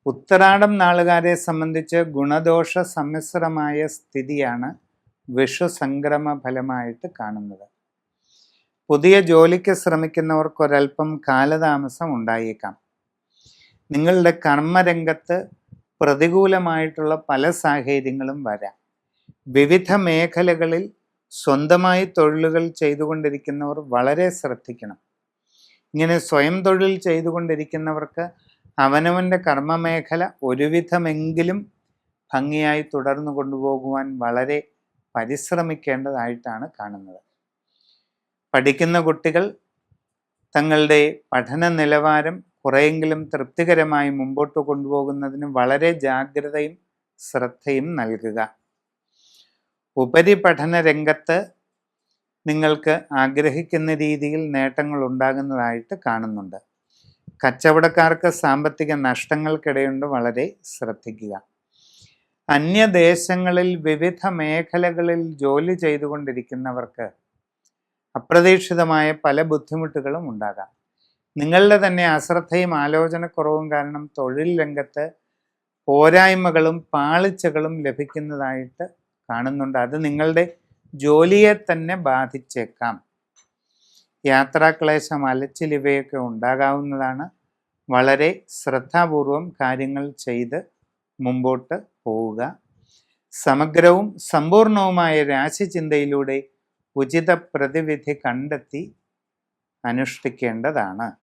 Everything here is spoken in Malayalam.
ഉത്തരാടം നാളുകാരെ സംബന്ധിച്ച് ഗുണദോഷ സമ്മിശ്രമായ സ്ഥിതിയാണ് വിഷു സംക്രമ ഫലമായിട്ട് കാണുന്നത്. പുതിയ ജോലിക്ക് ശ്രമിക്കുന്നവർക്ക് ഒരൽപ്പം കാലതാമസം ഉണ്ടായേക്കാം. നിങ്ങളുടെ കർമ്മരംഗത്ത് പ്രതികൂലമായിട്ടുള്ള പല സാഹചര്യങ്ങളും വരാം. വിവിധ മേഖലകളിൽ സ്വന്തമായി തൊഴിലുകൾ ചെയ്തുകൊണ്ടിരിക്കുന്നവർ വളരെ ശ്രദ്ധിക്കണം. ഇങ്ങനെ സ്വയം തൊഴിൽ ചെയ്തുകൊണ്ടിരിക്കുന്നവർക്ക് അവനവൻ്റെ കർമ്മമേഖല ഒരുവിധമെങ്കിലും ഭംഗിയായി തുടർന്നു കൊണ്ടുപോകുവാൻ വളരെ പരിശ്രമിക്കേണ്ടതായിട്ടാണ് കാണുന്നത്. പഠിക്കുന്ന കുട്ടികൾ തങ്ങളുടെ പഠന നിലവാരം കുറെയെങ്കിലും തൃപ്തികരമായി മുമ്പോട്ട് കൊണ്ടുപോകുന്നതിന് വളരെ ജാഗ്രതയും ശ്രദ്ധയും നൽകുക. ഉപരിപഠന രംഗത്ത് നിങ്ങൾക്ക് ആഗ്രഹിക്കുന്ന രീതിയിൽ നേട്ടങ്ങൾ ഉണ്ടാകുന്നതായിട്ട് കാണുന്നുണ്ട്. കച്ചവടക്കാർക്ക് സാമ്പത്തിക നഷ്ടങ്ങൾക്കിടയുണ്ട്, വളരെ ശ്രദ്ധിക്കുക. അന്യദേശങ്ങളിൽ വിവിധ മേഖലകളിൽ ജോലി ചെയ്തുകൊണ്ടിരിക്കുന്നവർക്ക് അപ്രതീക്ഷിതമായ പല ബുദ്ധിമുട്ടുകളും ഉണ്ടാകാം. നിങ്ങളുടെ തന്നെ അശ്രദ്ധയും ആലോചനക്കുറവും കാരണം തൊഴിൽ രംഗത്ത് പോരായ്മകളും പാളിച്ചകളും ലഭിക്കുന്നതായിട്ട് കാണുന്നുണ്ട്. അത് നിങ്ങളുടെ ജോലിയെ തന്നെ ബാധിച്ചേക്കാം. യാത്രാക്ലേശം, അലച്ചിൽ ഇവയൊക്കെ ഉണ്ടാകാവുന്നതാണ്. വളരെ ശ്രദ്ധാപൂർവം കാര്യങ്ങൾ ചെയ്ത് മുമ്പോട്ട് പോവുക. സമഗ്രവും സമ്പൂർണവുമായ രാശിചിന്തയിലൂടെ ഉചിത പ്രതിവിധി കണ്ടെത്തി അനുഷ്ഠിക്കേണ്ടതാണ്.